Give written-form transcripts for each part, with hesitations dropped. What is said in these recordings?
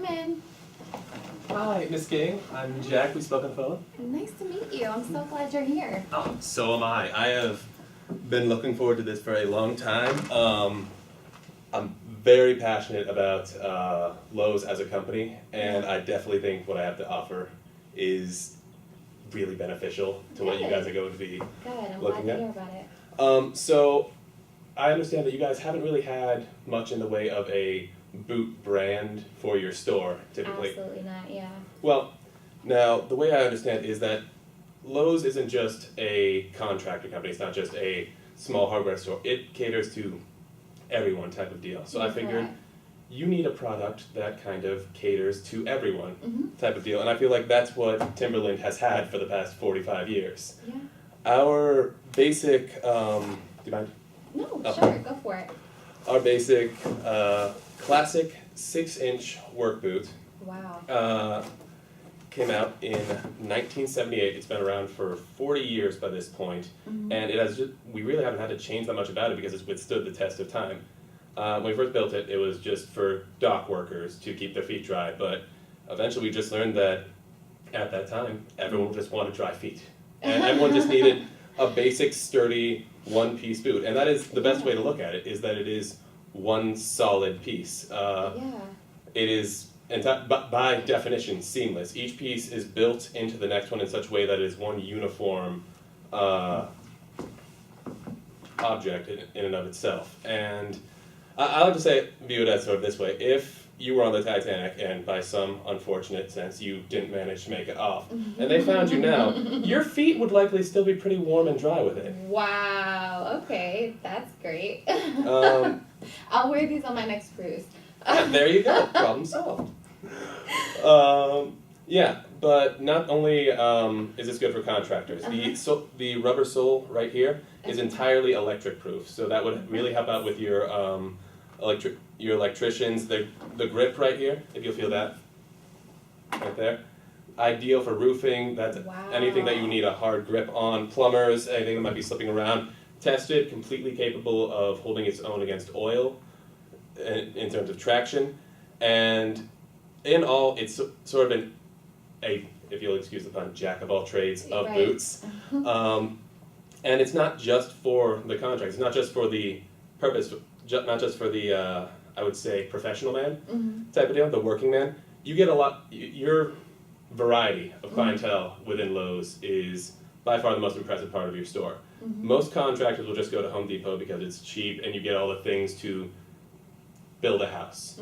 in. Hi, Miss Ging. I'm Jack. We spoke on the phone. Nice to meet you. I'm so glad you're here. Oh, so am I. I have been looking forward to this for a long time. I'm very passionate about Lowe's as a company, and I definitely think what I have to offer is really beneficial to what you guys are going to be Good. I'm glad looking to at. hear about it. So I understand that you guys haven't really had much in the way of a boot brand for your store, typically. Absolutely not. Yeah. Well, now, the way I understand is that Lowe's isn't just a contractor company. It's not just a small hardware store. It caters to everyone type of deal. So I figured Correct. you need a product that kind of caters to everyone Mhm. type of deal. And I feel like that's what Timberland has had for the past 45 years. Yeah. Our basic, do you mind? No. Oh. Sure. Go for it. Our basic classic 6-inch work boot Wow. came out in 1978. It's been around for 40 years by this point, Mhm. and we really haven't had to change that much about it because it's withstood the test of time. When we first built it, it was just for dock workers to keep their feet dry, but eventually we just learned that at that time, everyone just wanted dry feet. And everyone just needed a basic, sturdy, one-piece boot. And that is the best way to look at it, is that it is one solid piece. Yeah. It is, by definition, seamless. Each piece is built into the next one in such a way that it is one uniform object in and of itself. And I like to view it as sort of this way. If you were on the Titanic and by some unfortunate sense you didn't manage to make it off, and they found you now, your feet would likely still be pretty warm and dry with it. Wow. Okay. That's great. Um, I'll wear these on my next cruise. There you go. Problem solved. Yeah, but not only is this good for contractors, the rubber sole right here is entirely electric proof, so that would really help out with your electricians. The grip right here, if you'll feel that, right there, ideal for roofing. That's Wow. anything that you need a hard grip on. Plumbers, anything that might be slipping around. Tested, completely capable of holding its own against oil in terms of traction, and in all, it's sort of if you'll excuse the pun, jack of all trades of Right. boots. And it's not just for the contract. It's not just for the purpose. Not just for the I would say professional man type of deal, the working man. You get a lot. Your variety of clientele within Lowe's is by far the most impressive part of your store. Most contractors will just go to Home Depot because it's cheap and you get all the things to build a house.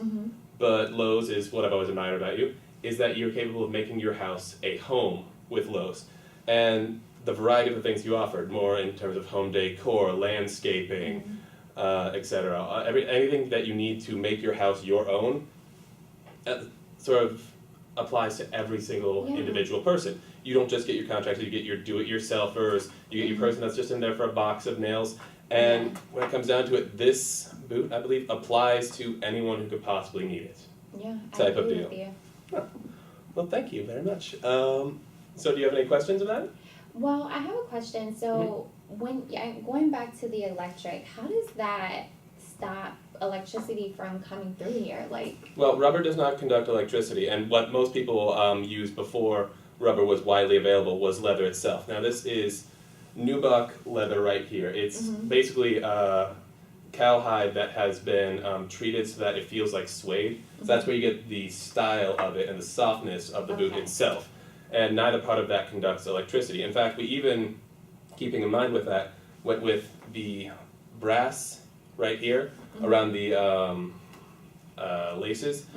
But Lowe's is what I've always admired about you, is that you're capable of making your house a home with Lowe's. And the variety of the things you offered, more in terms of home decor, landscaping, etc. Anything that you need to make your house your own sort of applies to every single individual person. You don't just get your contractor, you get your do-it-yourselfers, you get your person that's just in there for a box of nails. And when it comes down to it, this boot, I believe, applies to anyone who could possibly need it. Yeah. I Type of agree deal. with you. Well, thank you very much. So do you have any questions about it? Well, I have a question. So, going back to the electric, how does that stop electricity from coming through here? Well, rubber does not conduct electricity, and what most people used before rubber was widely available was leather itself. Now, this is nubuck leather right here. It's basically cowhide that has been treated so that it feels like suede. So that's where you get the style of it and the softness of the boot itself. And neither part of that conducts electricity. In fact, we even, keeping in mind with that, went with the brass right here around the laces.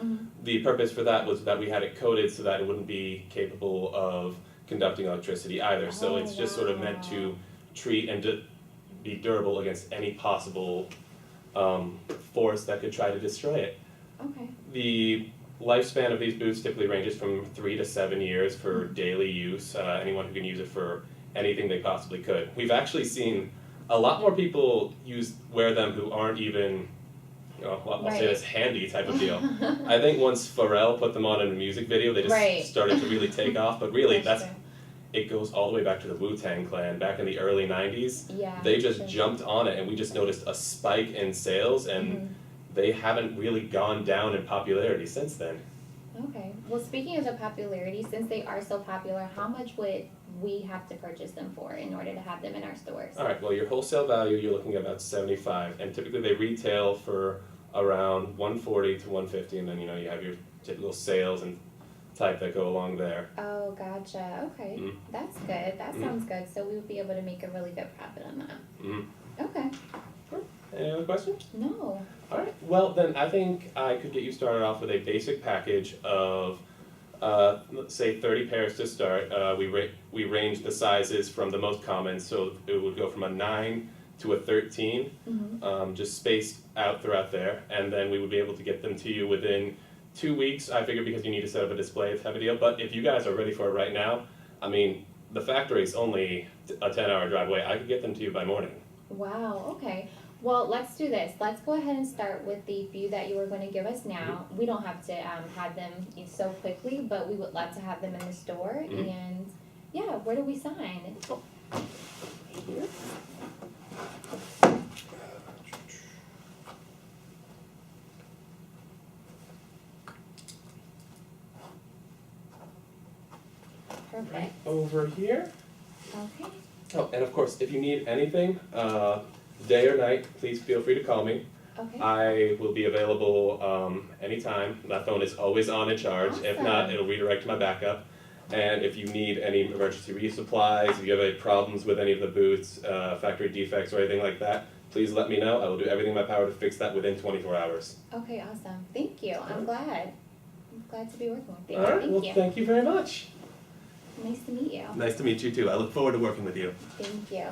The purpose for that was that we had it coated so that it wouldn't be capable of conducting electricity either. So it's just sort of meant to treat and to be durable against any possible force that could try to destroy it. Okay. The lifespan of these boots typically ranges from 3 to 7 years for daily use. Anyone who can use it for anything they possibly could. We've actually seen a lot more people wear them who aren't even, I'll say this, handy type of deal. I think once Pharrell put them on in a music video, they just started to really take off. But really, it goes all the way back to the Wu-Tang Clan back in the early 90s. Yeah. They just jumped on it, and we just noticed a spike in sales, and they haven't really gone down in popularity since then. Okay. Well, speaking of the popularity, since they are so popular, how much would we have to purchase them for in order to have them in our stores? All right. Well, your wholesale value, you're looking at about 75, and typically they retail for around 140 to 150, and then you know you have your typical sales and type that go along there. Oh, gotcha. Okay. Mhm. That's good. That Mhm. sounds good. So we would be able to make a really good profit on that. Mhm. Okay. Any other questions? No. All right. Well, then I think I could get you started off with a basic package of, let's say, 30 pairs to start. We range the sizes from the most common, so it would go from a 9 to a 13, Mm-hmm. just spaced out throughout there, and then we would be able to get them to you within 2 weeks. I figure because you need to set up a display type of deal. But if you guys are ready for it right now, I mean, the factory's only a 10-hour drive away. I could get them to you by morning. Wow. Okay. Well, let's do this. Let's go ahead and start with the few that you were going to give us now. We don't have to have them so quickly, but we would love to have them in the store. Mhm. And yeah, where do we sign? Here. Perfect. Over here. Okay. Oh, and of course, if you need anything, day or night, please feel free to call me. Okay. I will be available anytime. My phone is always on and charged. If not, Awesome. it'll redirect to my backup. And if you need any emergency resupplies, if you have any problems with any of the booths, factory defects or anything like that, please let me know. I will do everything in my power to fix that within 24 hours. Okay. Awesome. Thank you. I'm glad. I'm glad to be working with you. All right, Thank well, you. thank you very much. Nice to meet you. Nice to meet you too. I look forward to working with you. Thank you.